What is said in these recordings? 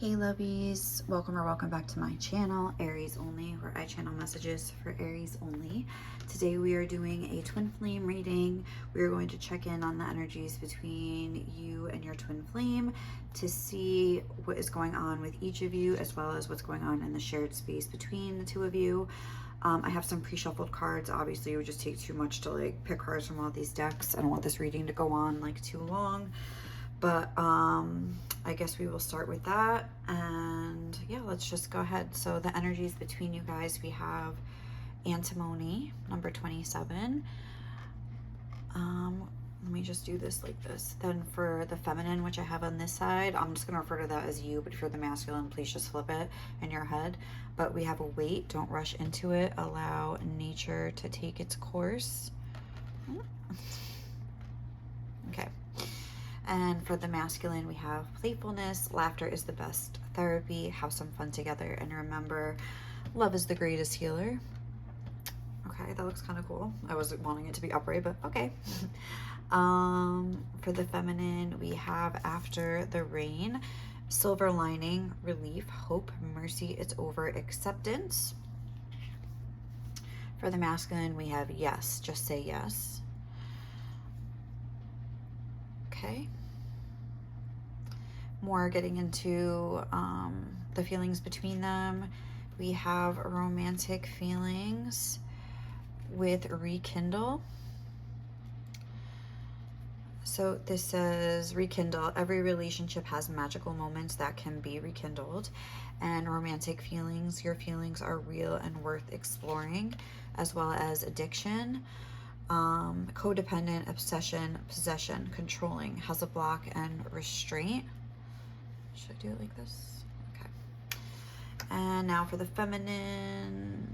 Hey lovies, welcome or welcome back to my channel, Aries Only, where I channel messages for Aries only. Today we are doing a twin flame reading. We are going to check in on the energies between you and your twin flame to see what is going on with each of you, as well as what's going on in the shared space between the two of you. I have some pre-shuffled cards. Obviously it would just take too much to like pick cards from all these decks. I don't want this reading to go on like too long. But I guess we will start with that, and yeah, let's just go ahead. So the energies between you guys, we have antimony, number 27. Let me just do this like this. Then for the feminine, which I have on this side, I'm just going to refer to that as you, but if you're the masculine, please just flip it in your head. But we have a wait, don't rush into it, allow nature to take its course. Okay. And for the masculine, we have playfulness, laughter is the best therapy, have some fun together, and remember, love is the greatest healer. Okay, that looks kind of cool. I wasn't wanting it to be upright, but okay. For the feminine, we have after the rain, silver lining, relief, hope, mercy, it's over, acceptance. For the masculine, we have yes, just say yes. Okay. More getting into the feelings between them. We have romantic feelings with rekindle. So this says rekindle. Every relationship has magical moments that can be rekindled. And romantic feelings, your feelings are real and worth exploring, as well as addiction. Codependent, obsession, possession, controlling, has a block and restraint. Should I do it like this? Okay. And now for the feminine,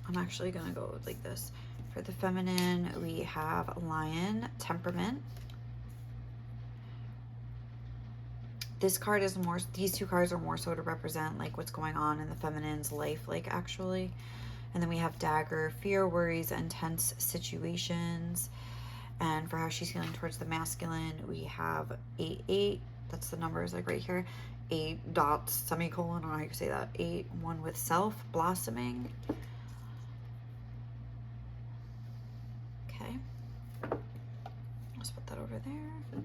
I'm actually gonna go like this. For the feminine, we have lion, temperament. This card is more, these two cards are more so to represent like what's going on in the feminine's life, like actually. And then we have dagger, fear, worries, intense situations. And for how she's feeling towards the masculine, we have 8-8. That's the numbers like right here. 8 dots, semicolon, I don't know how you say that. 8, 1 with self, blossoming. Okay. Let's put that over there.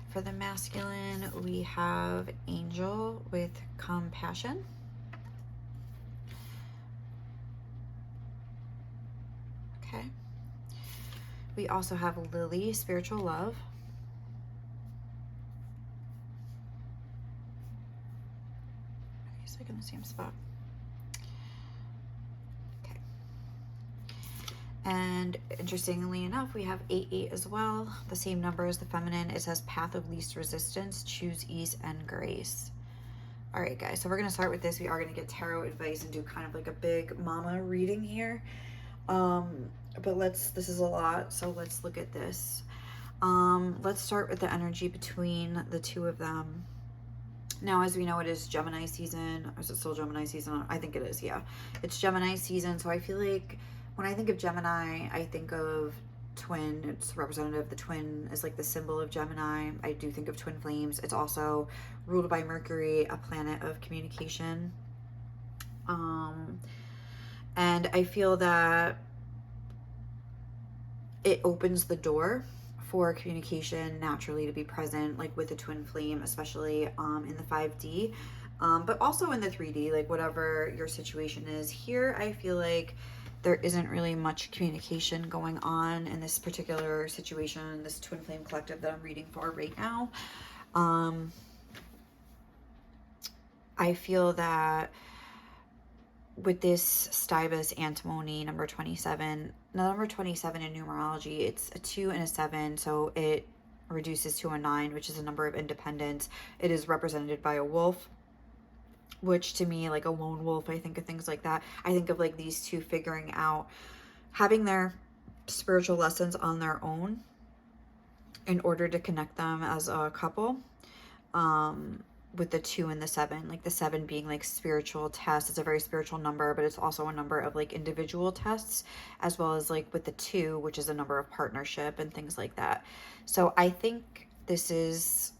For the masculine, we have angel with compassion. Okay. We also have lily, spiritual love. Like in the same spot. Okay. And interestingly enough, we have 8-8 as well. The same number as the feminine. It says path of least resistance, choose ease and grace. All right, guys. So we're going to start with this. We are going to get tarot advice and do kind of like a big mama reading here. But this is a lot. So let's look at this. Let's start with the energy between the two of them. Now, as we know, it is Gemini season. Is it still Gemini season? I think it is, yeah. It's Gemini season, so I feel like when I think of Gemini, I think of twin. It's representative. The twin is like the symbol of Gemini. I do think of twin flames. It's also ruled by Mercury, a planet of communication. And I feel that it opens the door for communication naturally to be present, like with the twin flame, especially in the 5D, but also in the 3D, like whatever your situation is. Here, I feel like there isn't really much communication going on in this particular situation, this twin flame collective that I'm reading for right now. I feel that with this Stibus antimony, number 27, number 27 in numerology, it's a 2 and a 7, so it reduces to a 9, which is a number of independence. It is represented by a wolf, which to me, like a lone wolf, I think of things like that. I think of like these two figuring out, having their spiritual lessons on their own in order to connect them as a couple. With the 2 and the 7, like the 7 being like spiritual tests. It's a very spiritual number, but it's also a number of like individual tests, as well as like with the 2, which is a number of partnership and things like that. So I think this is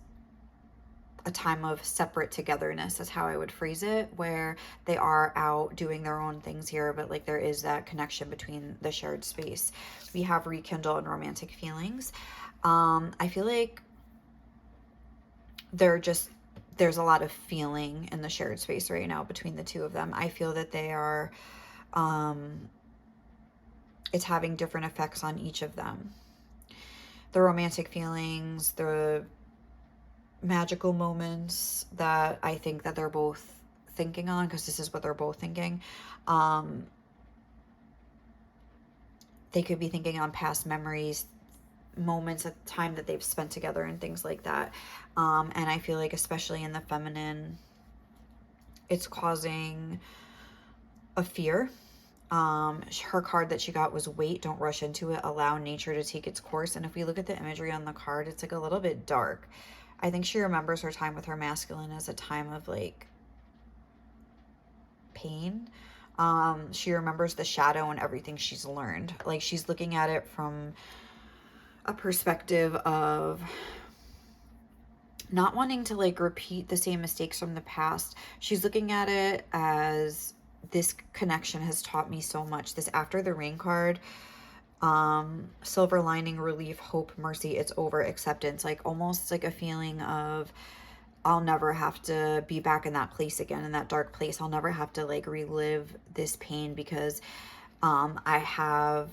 a time of separate togetherness is how I would phrase it, where they are out doing their own things here, but like there is that connection between the shared space. We have rekindle and romantic feelings. I feel like there's a lot of feeling in the shared space right now between the two of them. I feel that they are it's having different effects on each of them. The romantic feelings, the magical moments that I think that they're both thinking on, because this is what they're both thinking. They could be thinking on past memories, moments at the time that they've spent together and things like that. And I feel like especially in the feminine, it's causing a fear. Her card that she got was wait, don't rush into it, allow nature to take its course. And if we look at the imagery on the card, it's like a little bit dark. I think she remembers her time with her masculine as a time of like pain. She remembers the shadow and everything she's learned. Like she's looking at it from a perspective of not wanting to like repeat the same mistakes from the past. She's looking at it as this connection has taught me so much. This after the rain card, silver lining, relief, hope, mercy, it's over, acceptance, like almost like a feeling of I'll never have to be back in that place again, in that dark place. I'll never have to like relive this pain because I have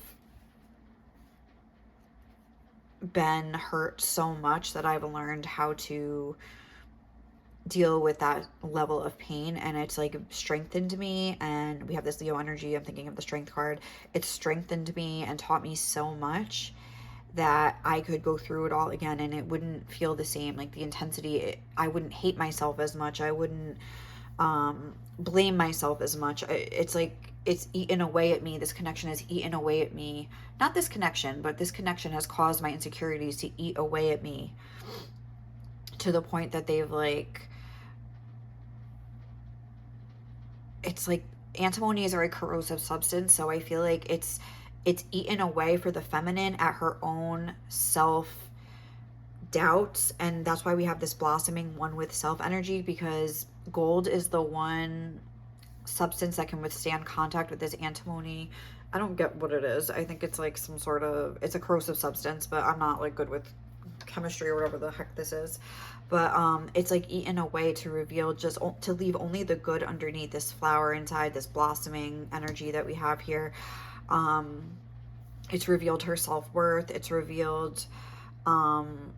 been hurt so much that I've learned how to deal with that level of pain, and it's like strengthened me. And we have this Leo energy, I'm thinking of the strength card. It's strengthened me and taught me so much that I could go through it all again and it wouldn't feel the same. Like the intensity, I wouldn't hate myself as much. I wouldn't blame myself as much. It's like it's eaten away at me. This connection has eaten away at me. Not this connection, but this connection has caused my insecurities to eat away at me to the point that they've like, it's like antimony is a very corrosive substance. So I feel like it's eaten away for the feminine at her own self doubts. And that's why we have this blossoming one with self energy, because gold is the one substance that can withstand contact with this antimony. I don't get what it is. I think it's like some sort of, it's a corrosive substance, but I'm not like good with chemistry or whatever the heck this is. But it's like eaten away to reveal, just to leave only the good underneath, this flower inside, this blossoming energy that we have here. It's revealed her self-worth. It's revealed her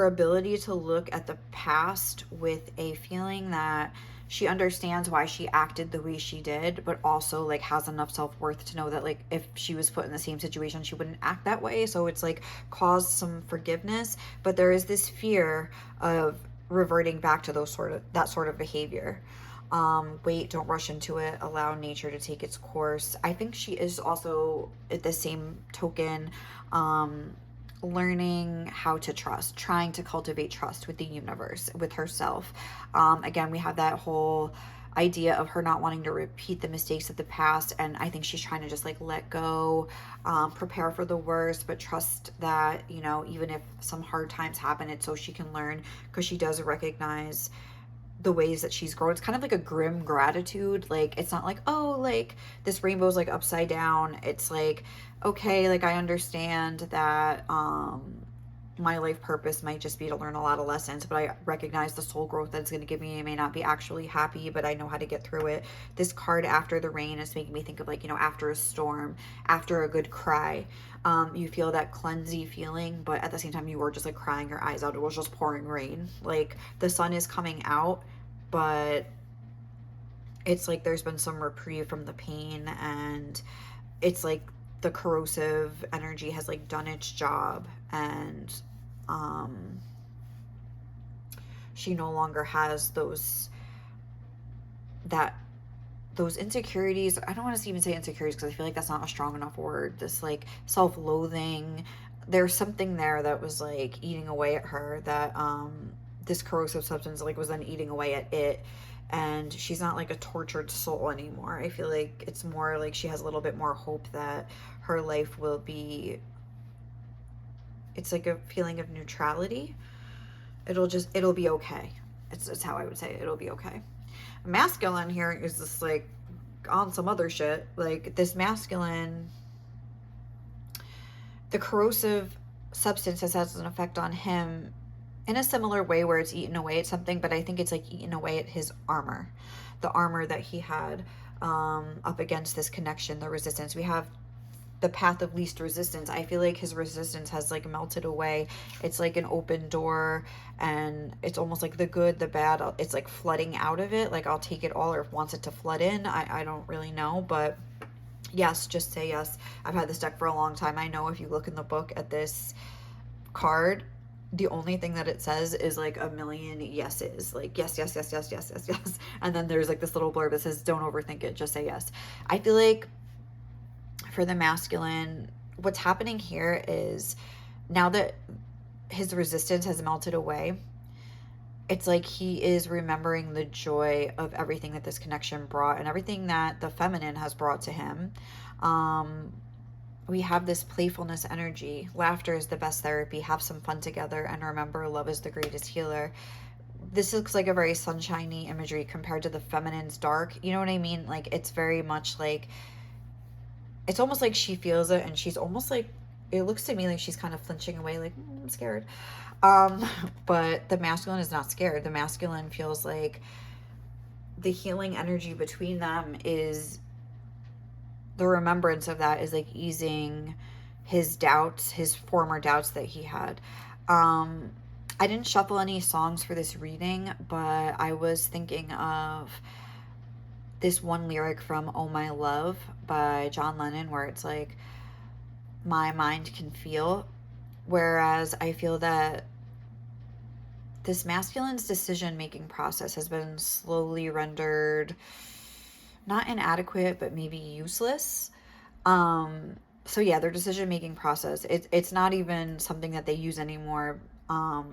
ability to look at the past with a feeling that she understands why she acted the way she did, but also like has enough self-worth to know that like if she was put in the same situation, she wouldn't act that way. So it's like caused some forgiveness, but there is this fear of reverting back to that sort of behavior. Wait, don't rush into it, allow nature to take its course. I think she is also at the same token learning how to trust, trying to cultivate trust with the universe, with herself. Again, we have that whole idea of her not wanting to repeat the mistakes of the past, and I think she's trying to just like let go, prepare for the worst, but trust that, you know, even if some hard times happen, it's so she can learn, because she does recognize the ways that she's grown. It's kind of like a grim gratitude. Like it's not like, oh, like this rainbow's like upside down. It's like, okay, like I understand that my life purpose might just be to learn a lot of lessons, but I recognize the soul growth that it's going to give me. I may not be actually happy, but I know how to get through it. This card after the rain is making me think of like, you know, after a storm, after a good cry, you feel that cleansy feeling, but at the same time you were just like crying your eyes out. It was just pouring rain. Like the sun is coming out, but it's like there's been some reprieve from the pain, and it's like the corrosive energy has like done its job, and she no longer has those insecurities. I don't want to even say insecurities because I feel like that's not a strong enough word. This like self-loathing, there's something there that was like eating away at her, that this corrosive substance like was then eating away at it, and she's not like a tortured soul anymore. I feel like it's more like she has a little bit more hope that her life will be, it's like a feeling of neutrality. it'll be okay. It's how I would say it. It'll be okay. Masculine here is just like on some other shit. Like this masculine, the corrosive substance has an effect on him in a similar way where it's eaten away at something, but I think it's like eaten away at his armor, the armor that he had up against this connection, the resistance. We have the path of least resistance. I feel like his resistance has like melted away. It's like an open door, and it's almost like the good, the bad, it's like flooding out of it. Like I'll take it all, or if wants it to flood in. I don't really know, but yes, just say yes. I've had this deck for a long time. I know if you look in the book at this card, the only thing that it says is like a million yeses, like yes, yes, yes, yes, yes, yes, yes. And then there's like this little blurb that says, don't overthink it, just say yes. I feel like for the masculine, what's happening here is now that his resistance has melted away, it's like he is remembering the joy of everything that this connection brought and everything that the feminine has brought to him. We have this playfulness energy. Laughter is the best therapy. Have some fun together, and remember, love is the greatest healer. This looks like a very sunshiny imagery compared to the feminine's dark. You know what I mean? Like it's very much like, it's almost like she feels it, and she's almost like, it looks to me like she's kind of flinching away, like I'm scared. But the masculine is not scared. The masculine feels like the healing energy between them is, the remembrance of that is like easing his doubts, his former doubts that he had. I didn't shuffle any songs for this reading, but I was thinking of this one lyric from Oh My Love by John Lennon, where it's like, my mind can feel. Whereas I feel that this masculine's decision-making process has been slowly rendered not inadequate, but maybe useless. So yeah, their decision-making process, it's not even something that they use anymore. I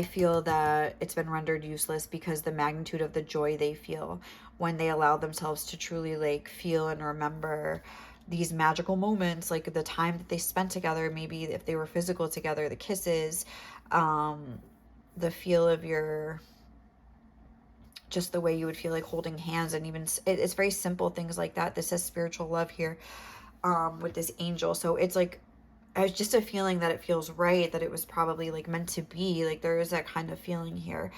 feel that it's been rendered useless because the magnitude of the joy they feel when they allow themselves to truly like feel and remember these magical moments, like the time that they spent together, maybe if they were physical together, the kisses, the feel of your, just the way you would feel like holding hands, and even it's very simple things like that. This says spiritual love here with this angel, so it's like, it's just a feeling that it feels right, that it was probably like meant to be, like there is that kind of feeling here.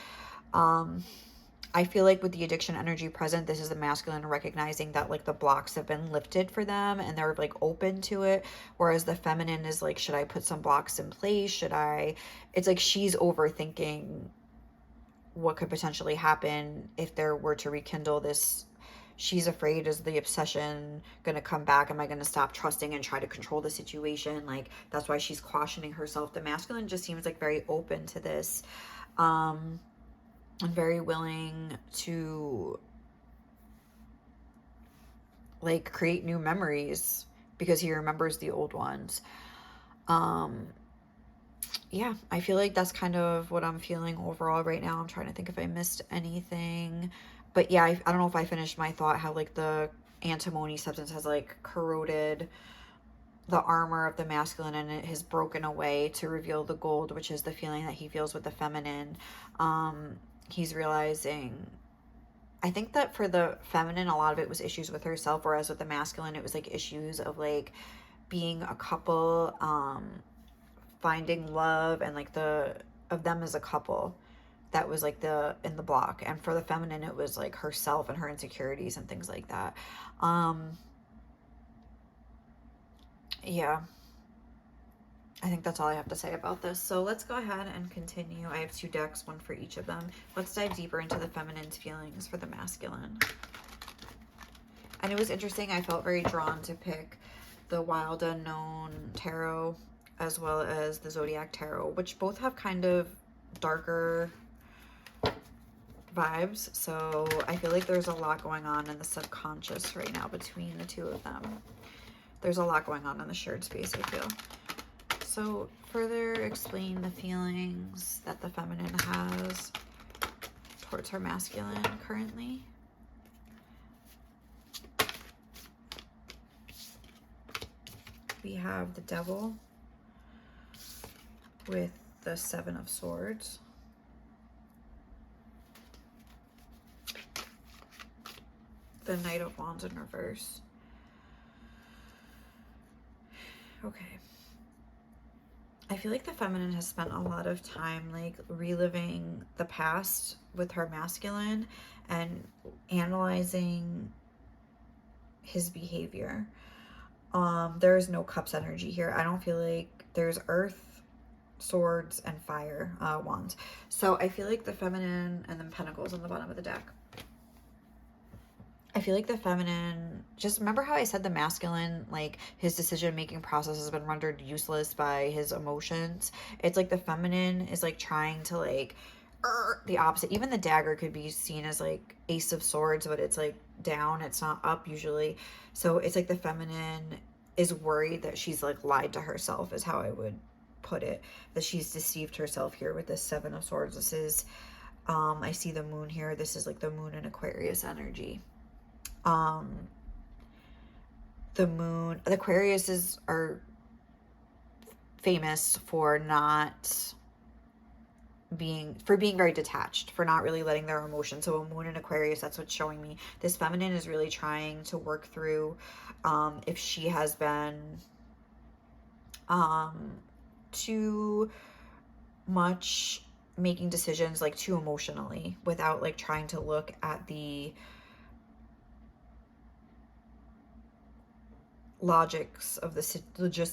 I feel like with the addiction energy present, this is the masculine recognizing that like the blocks have been lifted for them and they're like open to it. Whereas the feminine is like, should I put some blocks in place? Should I? It's like she's overthinking what could potentially happen if there were to rekindle this. She's afraid, is the obsession going to come back? Am I going to stop trusting and try to control the situation? Like that's why she's cautioning herself. The masculine just seems like very open to this. And very willing to like create new memories because he remembers the old ones. Yeah, I feel like that's kind of what I'm feeling overall right now. I'm trying to think if I missed anything, but yeah, I don't know if I finished my thought, how like the antimony substance has like corroded the armor of the masculine and it has broken away to reveal the gold, which is the feeling that he feels with the feminine. He's realizing, I think that for the feminine, a lot of it was issues with herself, whereas with the masculine, it was like issues of like being a couple, finding love, and like the, of them as a couple. That was like the, in the block. And for the feminine, it was like herself and her insecurities and things like that. Yeah. I think that's all I have to say about this. So let's go ahead and continue. I have 2 decks, one for each of them. Let's dive deeper into the feminine's feelings for the masculine. And it was interesting. I felt very drawn to pick the Wild Unknown Tarot as well as the Zodiac Tarot, which both have kind of darker vibes. So I feel like there's a lot going on in the subconscious right now between the 2 of them. There's a lot going on in the shared space, I feel. So further explain the feelings that the feminine has towards her masculine currently. We have the Devil with the Seven of Swords. The Knight of Wands in reverse. Okay. I feel like the feminine has spent a lot of time like reliving the past with her masculine and analyzing his behavior. There is no cups energy here. I don't feel like there's earth, swords, and fire wands. So I feel like the feminine, and then pentacles on the bottom of the deck. I feel like the feminine, just remember how I said the masculine, like his decision-making process has been rendered useless by his emotions. It's like the feminine is like trying to like, the opposite. Even the dagger could be seen as like Ace of Swords, but it's like down, it's not up usually. So it's like the feminine is worried that she's like lied to herself, is how I would put it. That she's deceived herself here with this Seven of Swords. This is, I see the moon here. This is like the moon in Aquarius energy. The moon, the Aquariuses are famous for being very detached, for not really letting their emotions. So a moon in Aquarius, that's what's showing me. This feminine is really trying to work through if she has been too much making decisions like too emotionally without like trying to look at the logics of the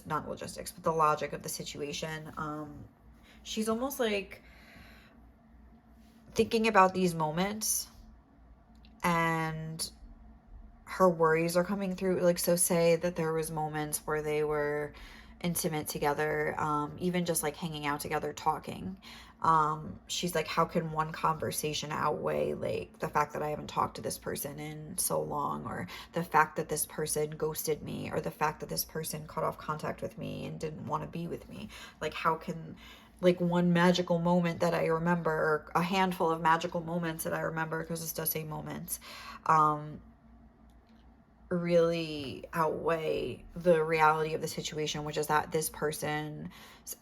not logistics, but the logic of the situation. She's almost like thinking about these moments and her worries are coming through. Like, so say that there was moments where they were intimate together, even just like hanging out together, talking. She's like, how can one conversation outweigh like the fact that I haven't talked to this person in so long, or the fact that this person ghosted me, or the fact that this person cut off contact with me and didn't want to be with me. Like, how can like one magical moment that I remember, or a handful of magical moments that I remember, because this does say moments, really outweigh the reality of the situation, which is that this person's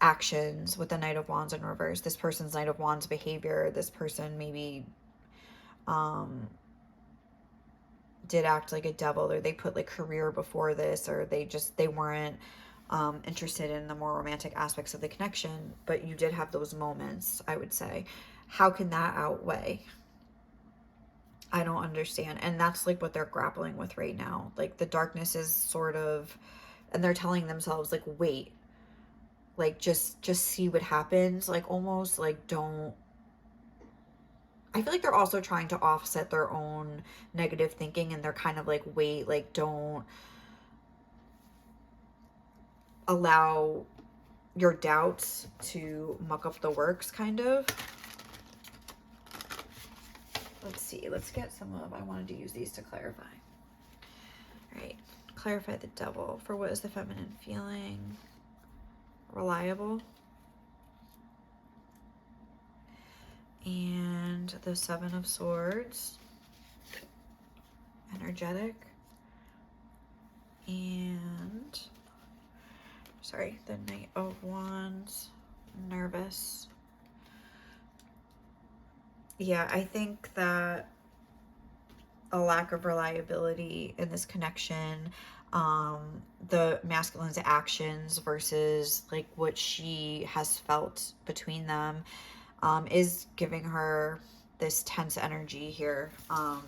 actions with the Knight of Wands in reverse, this person's Knight of Wands behavior, this person maybe did act like a devil, or they put like career before this, or they weren't interested in the more romantic aspects of the connection, but you did have those moments, I would say. How can that outweigh? I don't understand. And that's like what they're grappling with right now. Like the darkness is sort of, and they're telling themselves like, wait, like just see what happens. Like almost like don't, I feel like they're also trying to offset their own negative thinking, and they're kind of like, wait, like don't allow your doubts to muck up the works, kind of. Let's see, let's get some of, I wanted to use these to clarify. All right, clarify the Devil. For what is the feminine feeling? Reliable. And the Seven of Swords. Energetic. And, sorry, the Knight of Wands. Nervous. Yeah, I think that a lack of reliability in this connection, the masculine's actions versus like what she has felt between them, is giving her this tense energy here. I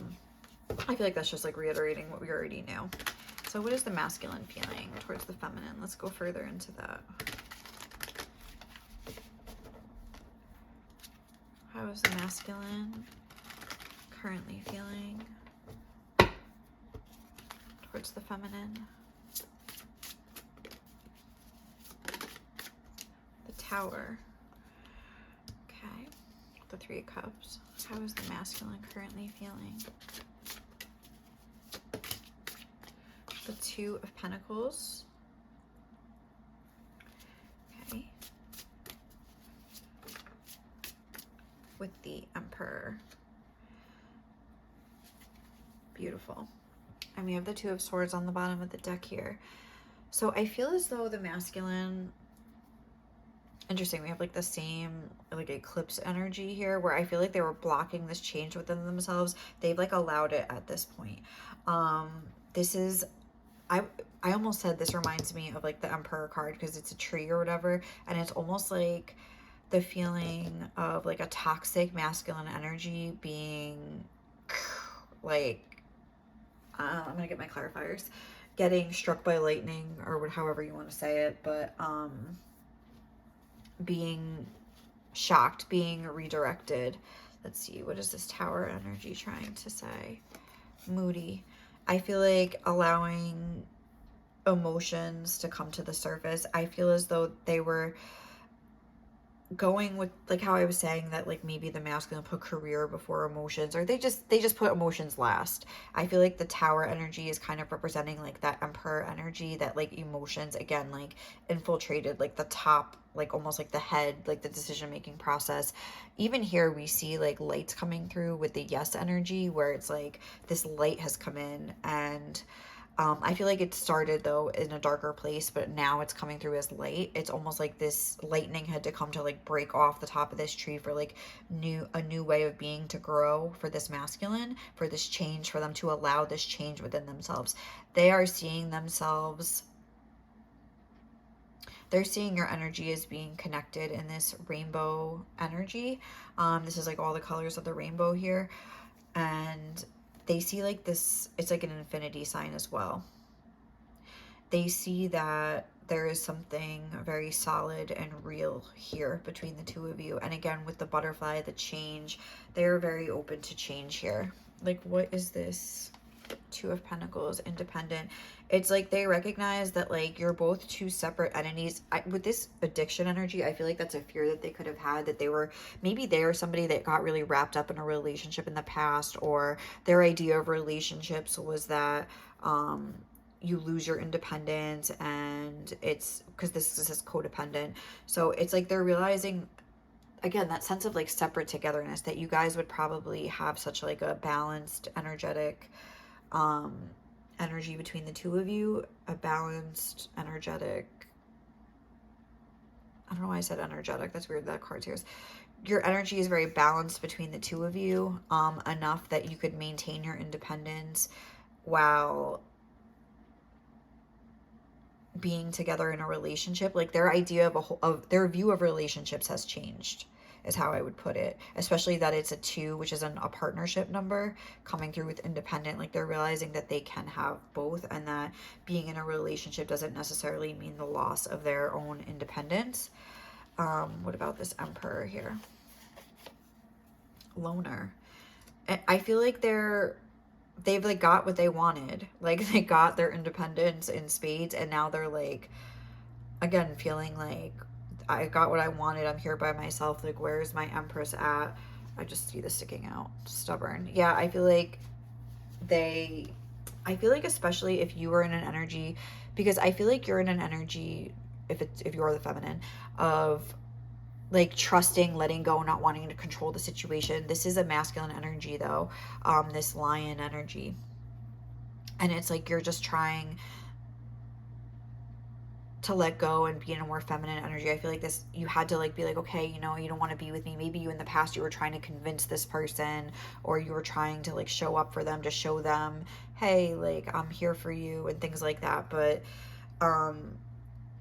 feel like that's just like reiterating what we already knew. So what is the masculine feeling towards the feminine? Let's go further into that. How is the masculine currently feeling towards the feminine? The Tower. Okay. The Three of Cups. How is the masculine currently feeling? The Two of Pentacles. Okay. With the Emperor. Beautiful. And we have the Two of Swords on the bottom of the deck here. So I feel as though the masculine Interesting. We have like the same like eclipse energy here where I feel like they were blocking this change within themselves. They've like allowed it at this point. Um, this is I I almost said this reminds me of like the Emperor card because it's a tree or whatever, and it's almost like the feeling of like a toxic masculine energy being like I'm gonna get my clarifiers, getting struck by lightning or however you want to say it, but being shocked, being redirected. Let's see, what is this tower energy trying to say? Moody. I feel like allowing emotions to come to the surface. I feel as though they were going with like how I was saying that like maybe the masculine put career before emotions, or they just put emotions last. I feel like the tower energy is kind of representing like that emperor energy, that like emotions again like infiltrated like the top, like almost like the head, like the decision making process. Even here we see like lights coming through with the yes energy where it's like this light has come in, and I feel like it started though in a darker place, but now it's coming through as light. It's almost like this lightning had to come to like break off the top of this tree for like a new way of being to grow for this masculine, for this change, for them to allow this change within themselves. They are seeing themselves, they're seeing your energy as being connected in this rainbow energy. This is like all the colors of the rainbow here. And they see like this, it's like an infinity sign as well. They see that there is something very solid and real here between the two of you. And again, with the butterfly, the change, they're very open to change here. Like, what is this? Two of Pentacles, independent. It's like they recognize that like you're both two separate entities. With this addiction energy, I feel like that's a fear that they could have had, that they were, maybe they are somebody that got really wrapped up in a relationship in the past, or their idea of relationships was that you lose your independence, and it's because this is codependent. So it's like they're realizing again that sense of like separate togetherness, that you guys would probably have such like a balanced energetic energy between the two of you, a balanced energetic, I don't know why I said energetic, that's weird, that card's here. Your energy is very balanced between the two of you, enough that you could maintain your independence while being together in a relationship. Like their idea of their view of relationships has changed, is how I would put it. Especially that it's a 2, which is a partnership number coming through with independent. Like they're realizing that they can have both, and that being in a relationship doesn't necessarily mean the loss of their own independence. What about this Emperor here? Loner. I feel like they've like got what they wanted. Like they got their independence in spades, and now they're like again feeling like I got what I wanted. I'm here by myself. Like, where's my Empress at? I just see this sticking out. Stubborn. Yeah, I feel like especially if you are in an energy, because I feel like you're in an energy, if you're the feminine, of like trusting, letting go, not wanting to control the situation. This is a masculine energy though, this lion energy. And it's like you're just trying to let go and be in a more feminine energy. I feel like this, you had to like be like, okay, you know, you don't want to be with me. Maybe you in the past you were trying to convince this person, or you were trying to like show up for them, to show them, hey, like I'm here for you and things like that. But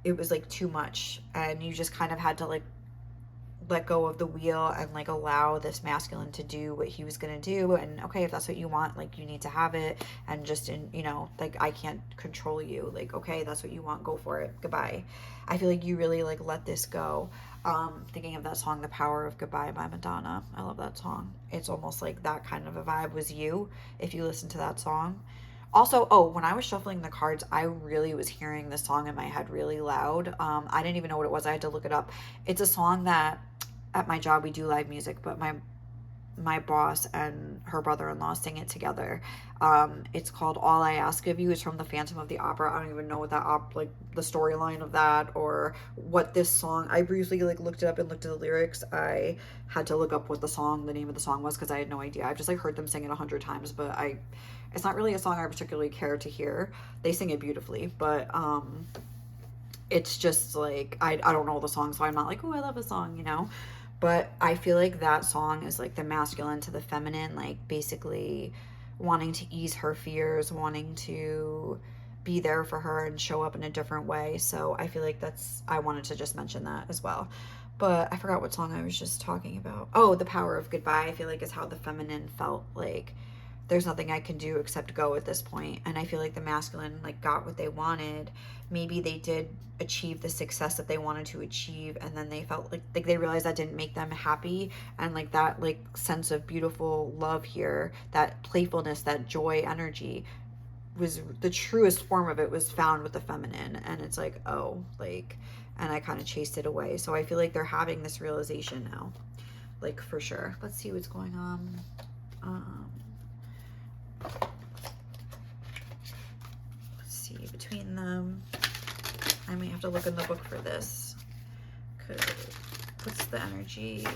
it was like too much, and you just kind of had to like let go of the wheel and like allow this masculine to do what he was gonna do. And okay, if that's what you want, like you need to have it, and just in, you know, like I can't control you. Like, okay, that's what you want, go for it, goodbye. I feel like you really like let this go. Thinking of that song, The Power of Goodbye by Madonna. I love that song. It's almost like that kind of a vibe was you, if you listen to that song. Also, oh, when I was shuffling the cards, I really was hearing this song in my head really loud. I didn't even know what it was. I had to look it up. It's a song that at my job we do live music, but my boss and her brother-in-law sing it together. It's called All I Ask of You. It's from the Phantom of the Opera. I don't even know what that like the storyline of that, or what this song, I briefly like looked it up and looked at the lyrics. I had to look up what the name of the song was, because I had no idea. I've just like heard them sing it 100 times, but it's not really a song I particularly care to hear. They sing it beautifully, but it's just like, I don't know the song, so I'm not like, oh, I love a song, you know? But I feel like that song is like the masculine to the feminine, like basically wanting to ease her fears, wanting to be there for her and show up in a different way. So I feel like I wanted to just mention that as well. But I forgot what song I was just talking about. Oh, The Power of Goodbye, I feel like is how the feminine felt like there's nothing I can do except go at this point. And I feel like the masculine like got what they wanted. Maybe they did achieve the success that they wanted to achieve, and then they felt like they realized that didn't make them happy, and like that like sense of beautiful love here, that playfulness, that joy energy was the truest form of it was found with the feminine. And it's like, oh, like, and I kind of chased it away. So I feel like they're having this realization now, like, for sure. Let's see what's going on. Let's see between them. I might have to look in the book for this, because what's the energy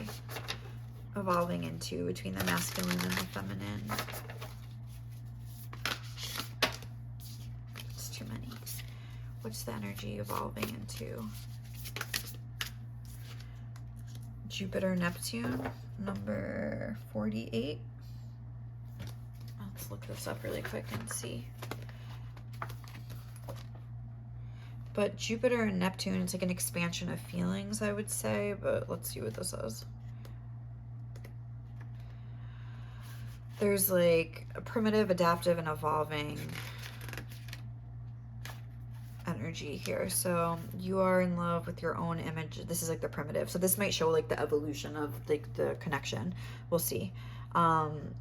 evolving into between the masculine and the feminine? It's too many. What's the energy evolving into? Jupiter, Neptune, number 48. Let's look this up really quick and see. But Jupiter and Neptune, it's like an expansion of feelings, I would say. But let's see what this is. There's like a primitive, adaptive, and evolving energy here. So you are in love with your own image. This is like the primitive. So this might show like the evolution of like the connection. We'll see.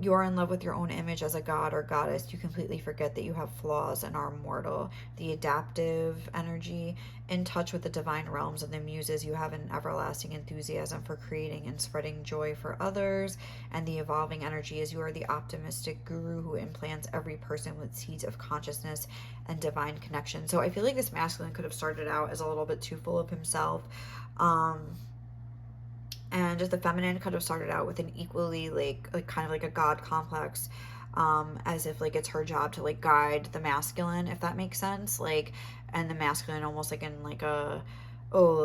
You are in love with your own image as a god or goddess. You completely forget that you have flaws and are mortal. The adaptive energy, in touch with the divine realms and the muses, you have an everlasting enthusiasm for creating and spreading joy for others. And the evolving energy is you are the optimistic guru who implants every person with seeds of consciousness and divine connection. So I feel like this masculine could have started out as a little bit too full of himself. And just the feminine could have started out with an equally like kind of like a god complex, as if like it's her job to like guide the masculine, if that makes sense. Like, and the masculine almost like in like a, oh,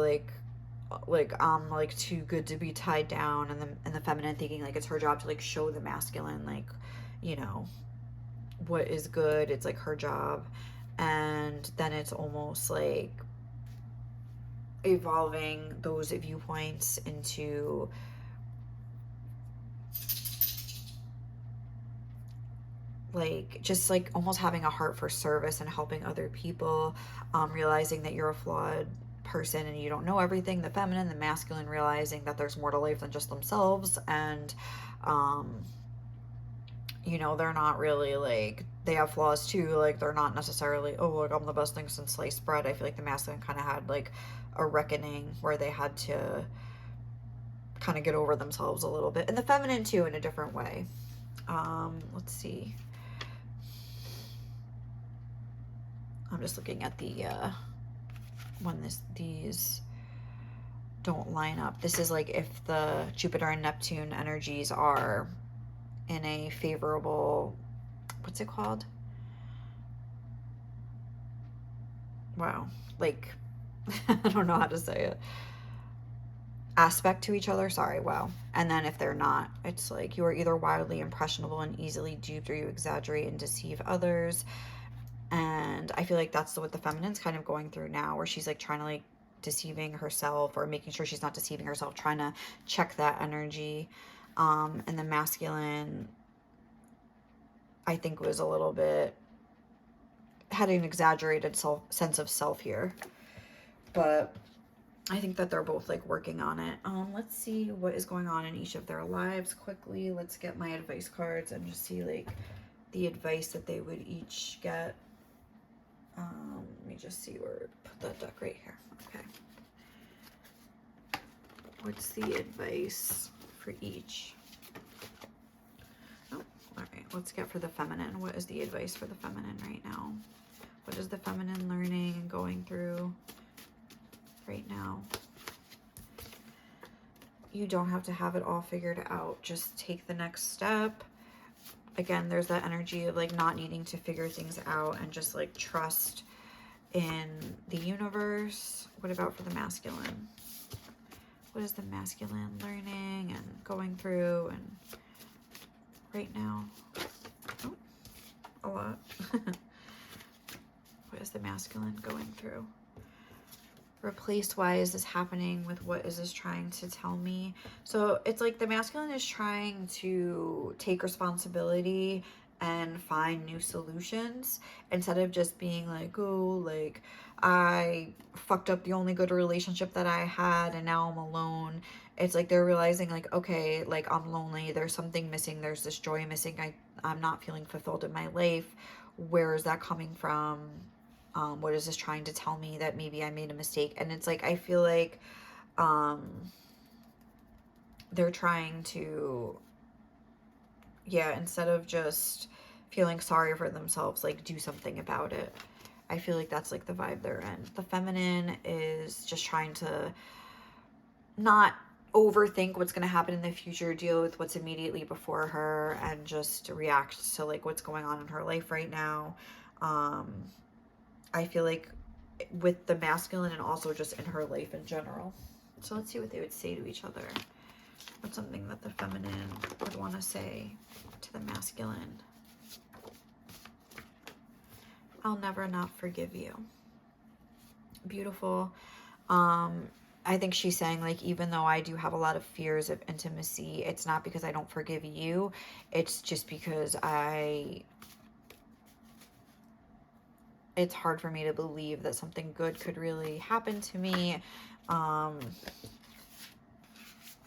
like I'm like too good to be tied down, and the feminine thinking like it's her job to like show the masculine like, you know, what is good. It's like her job. And then it's almost like evolving those viewpoints into like just like almost having a heart for service and helping other people, realizing that you're a flawed person and you don't know everything. The feminine, the masculine realizing that there's more to life than just themselves. And you know, they're not really like, they have flaws too. Like, they're not necessarily, oh, like, I'm the best thing since sliced bread. I feel like the masculine kind of had like a reckoning where they had to kind of get over themselves a little bit. And the feminine too, in a different way. Let's see. I'm just looking at the, when these don't line up. This is like if the Jupiter and Neptune energies are in a favorable, what's it called? Wow. Like, I don't know how to say it. Aspect to each other. Sorry. Wow. And then if they're not, it's like you are either wildly impressionable and easily duped, or you exaggerate and deceive others. And I feel like that's what the feminine's kind of going through now, where she's like trying to like deceiving herself, or making sure she's not deceiving herself, trying to check that energy. And the masculine, I think, was a little bit, had an exaggerated sense of self here. But I think that they're both like working on it. Let's see what is going on in each of their lives quickly. Let's get my advice cards and just see like the advice that they would each get. Let me just see where, put that deck right here. Okay. What's the advice for each? Oh, all right. Let's get for the feminine. What is the advice for the feminine right now? What is the feminine learning and going through right now? You don't have to have it all figured out. Just take the next step. Again, there's that energy of like not needing to figure things out and just like trust in the universe. What about for the masculine? What is the masculine learning and going through and right now? Oh, a lot. What is the masculine going through? Replace, why is this happening with what is this trying to tell me? So it's like the masculine is trying to take responsibility and find new solutions instead of just being like, oh, like I fucked up the only good relationship that I had and now I'm alone. It's like they're realizing like, okay, like I'm lonely, there's something missing, there's this joy missing, I'm not feeling fulfilled in my life. Where is that coming from? What is this trying to tell me that maybe I made a mistake? And it's like, I feel like they're trying to, yeah, instead of just feeling sorry for themselves, like do something about it. I feel like that's like the vibe they're in. The feminine is just trying to not overthink what's going to happen in the future, deal with what's immediately before her, and just react to like what's going on in her life right now. I feel like with the masculine and also just in her life in general. So let's see what they would say to each other. What's something that the feminine would want to say to the masculine? I'll never not forgive you. Beautiful. I think she's saying like, even though I do have a lot of fears of intimacy, it's not because I don't forgive you. It's just because it's hard for me to believe that something good could really happen to me.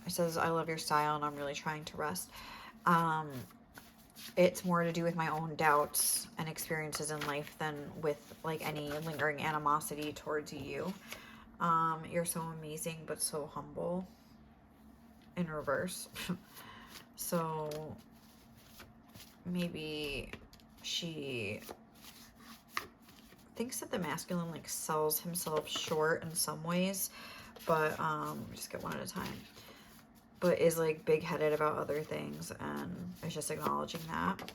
It says, I love your style and I'm really trying to rest. It's more to do with my own doubts and experiences in life than with like any lingering animosity towards you. You're so amazing, but so humble in reverse. So maybe she thinks that the masculine like sells himself short in some ways, but just get one at a time, but is like big-headed about other things and is just acknowledging that.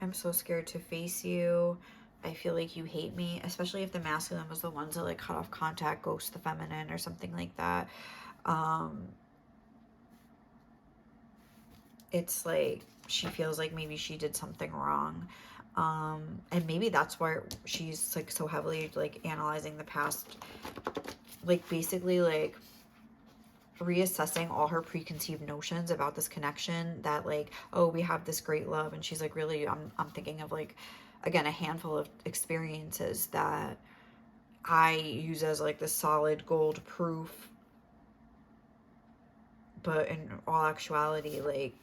I'm so scared to face you. I feel like you hate me, especially if the masculine was the ones that like cut off contact, ghost the feminine or something like that. It's like she feels like maybe she did something wrong. And maybe that's why she's like so heavily like analyzing the past, like basically like reassessing all her preconceived notions about this connection, that like, oh, we have this great love, and she's like, really, I'm thinking of like, again, a handful of experiences that I use as like the solid gold proof, but in all actuality, like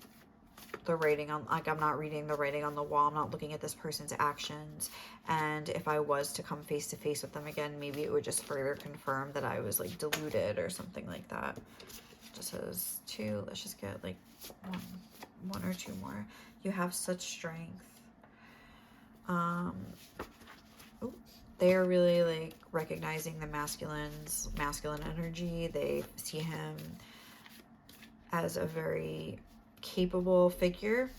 the writing on, like, I'm not reading the writing on the wall. I'm not looking at this person's actions. And if I was to come face to face with them again, maybe it would just further confirm that I was like deluded or something like that. Just says 2. Let's just get like one or 2 more. You have such strength. They are really like recognizing the masculine energy. They see him as a very capable figure,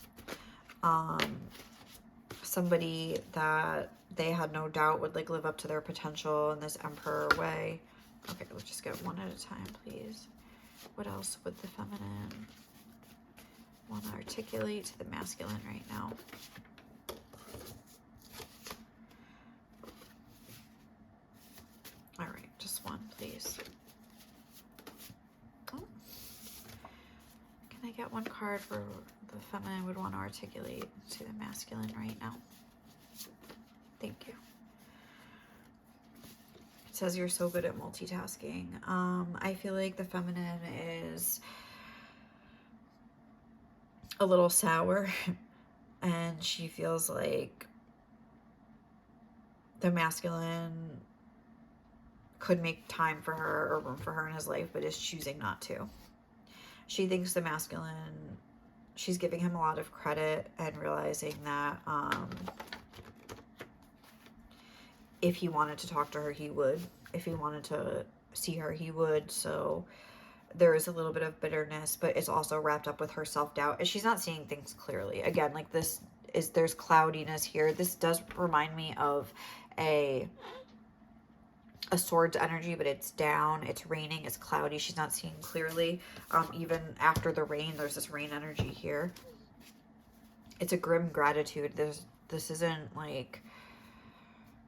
somebody that they had no doubt would like live up to their potential in this emperor way. Okay, let's just get one at a time, please. What else would the feminine want to articulate to the masculine right now? All right, just one, please. Oh. Can I get one card for the feminine would want to articulate to the masculine right now? Thank you. It says you're so good at multitasking. I feel like the feminine is a little sour and she feels like the masculine could make time for her or room for her in his life, but is choosing not to. She thinks the masculine, she's giving him a lot of credit and realizing that if he wanted to talk to her, he would. If he wanted to see her, he would. So there is a little bit of bitterness, but it's also wrapped up with her self-doubt, and she's not seeing things clearly. Again, like this is, there's cloudiness here. This does remind me of a swords energy, but it's down, it's raining, it's cloudy, she's not seeing clearly. Even after the rain, there's this rain energy here. It's a grim gratitude. This isn't like,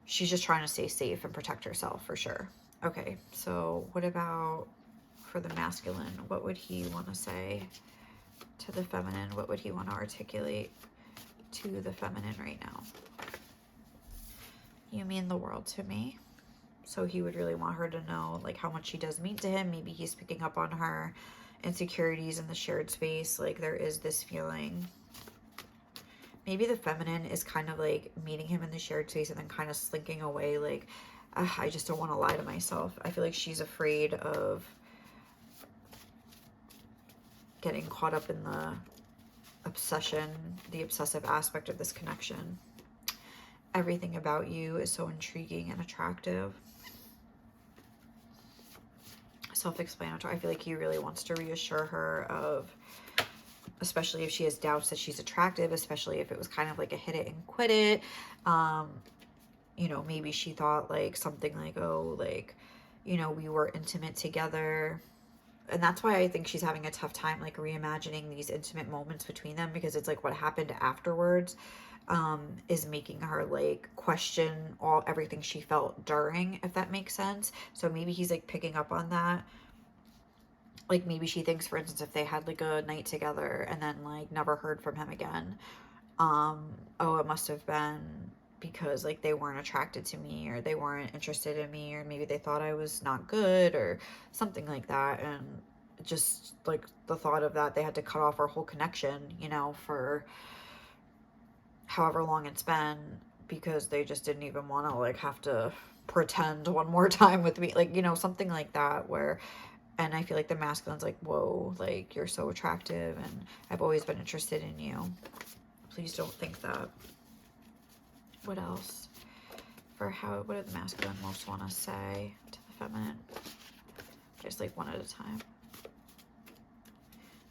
she's just trying to stay safe and protect herself for sure. Okay, so what about for the masculine? What would he want to say to the feminine? What would he want to articulate to the feminine right now? You mean the world to me. So he would really want her to know like how much she does mean to him. Maybe he's picking up on her insecurities in the shared space. Like there is this feeling. Maybe the feminine is kind of like meeting him in the shared space and then kind of slinking away. Like, I just don't want to lie to myself. I feel like she's afraid of getting caught up in the obsession, the obsessive aspect of this connection. Everything about you is so intriguing and attractive. Self-explanatory. I feel like he really wants to reassure her of, especially if she has doubts, that she's attractive, especially if it was kind of like a hit it and quit it. You know, maybe she thought like something like, oh, like, you know, we were intimate together. And that's why I think she's having a tough time like reimagining these intimate moments between them, because it's like what happened afterwards is making her like question everything she felt during, if that makes sense. So maybe he's like picking up on that. Like maybe she thinks, for instance, if they had like a night together and then like never heard from him again, oh, it must have been because like they weren't attracted to me, or they weren't interested in me, or maybe they thought I was not good or something like that. And just like the thought of that, they had to cut off our whole connection, you know, for however long it's been, because they just didn't even want to like have to pretend one more time with me, like, you know, something like that. Where, and I feel like the masculine's like, whoa, like you're so attractive and I've always been interested in you. Please don't think that. What else? For how, what did the masculine most want to say to the feminine? Just like one at a time.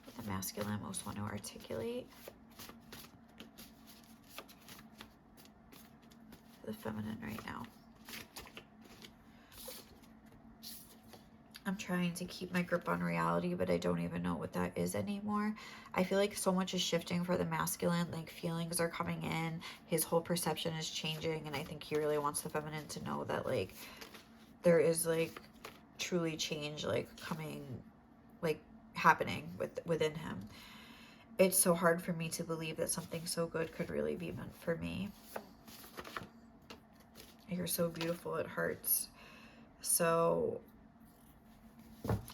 What the masculine most want to articulate the feminine right now. I'm trying to keep my grip on reality, but I don't even know what that is anymore. I feel like so much is shifting for the masculine, like feelings are coming in, his whole perception is changing, and I think he really wants the feminine to know that like there is like truly change like coming, like happening within him. It's so hard for me to believe that something so good could really be meant for me. You're so beautiful, it hurts. So,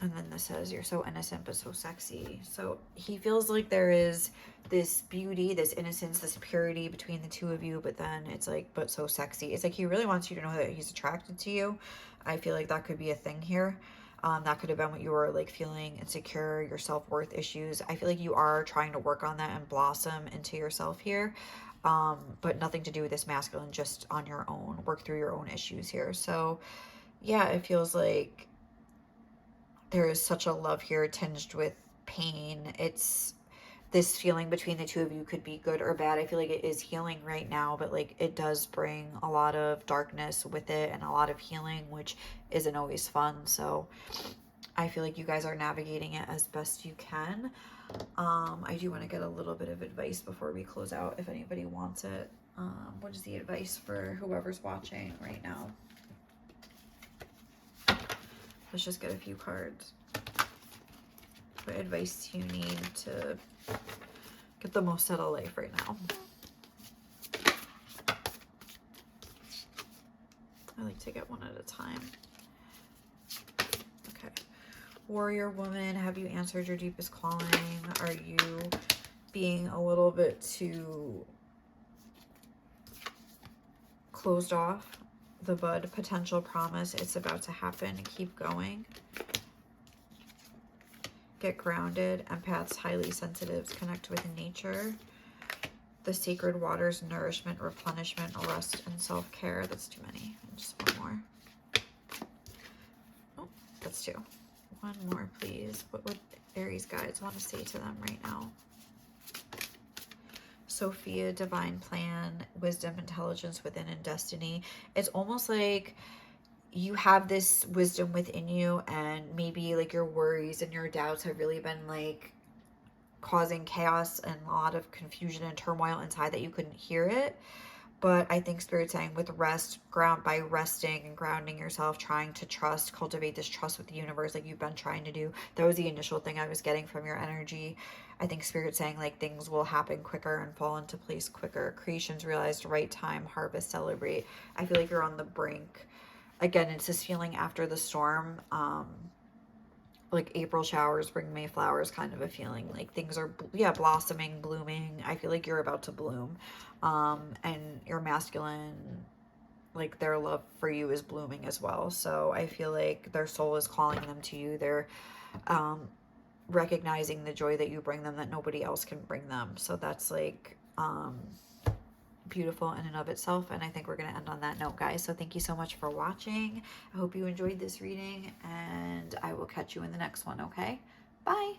and then this says, you're so innocent but so sexy. So he feels like there is this beauty, this innocence, this purity between the two of you, but then it's like, but so sexy. It's like he really wants you to know that he's attracted to you. I feel like that could be a thing here. That could have been what you were like feeling insecure, your self-worth issues. I feel like you are trying to work on that and blossom into yourself here. But nothing to do with this masculine, just on your own, work through your own issues here. So yeah, it feels like there is such a love here tinged with pain. It's this feeling between the two of you could be good or bad. I feel like it is healing right now, but like it does bring a lot of darkness with it and a lot of healing, which isn't always fun. So I feel like you guys are navigating it as best you can. I do want to get a little bit of advice before we close out if anybody wants it. What is the advice for whoever's watching right now? Let's just get a few cards. What advice do you need to get the most out of life right now? I like to get one at a time. Okay. Warrior woman, have you answered your deepest calling? Are you being a little bit too closed off? The bud, potential promise, it's about to happen. Keep going. Get grounded. Empaths, highly sensitives, connect with nature. The sacred waters, nourishment, replenishment, rest, and self-care. That's too many. Just one more. Oh, that's two. One more, please. What would Aries guides want to say to them right now? Sophia, divine plan, wisdom, intelligence within, and destiny. It's almost like you have this wisdom within you, and maybe like your worries and your doubts have really been like causing chaos and a lot of confusion and turmoil inside that you couldn't hear it. But I think Spirit's saying with rest, by resting and grounding yourself, trying to trust, cultivate this trust with the universe like you've been trying to do. That was the initial thing I was getting from your energy. I think Spirit's saying like things will happen quicker and fall into place quicker. Creations realized, right time, harvest, celebrate. I feel like you're on the brink. Again, it's this feeling after the storm, like April showers bring May flowers kind of a feeling. Like things are, blossoming, blooming. I feel like you're about to bloom. And your masculine, like their love for you is blooming as well. So I feel like their soul is calling them to you. They're recognizing the joy that you bring them that nobody else can bring them. So that's like beautiful in and of itself. And I think we're going to end on that note, guys. So thank you so much for watching. I hope you enjoyed this reading, and I will catch you in the next one. Okay, bye.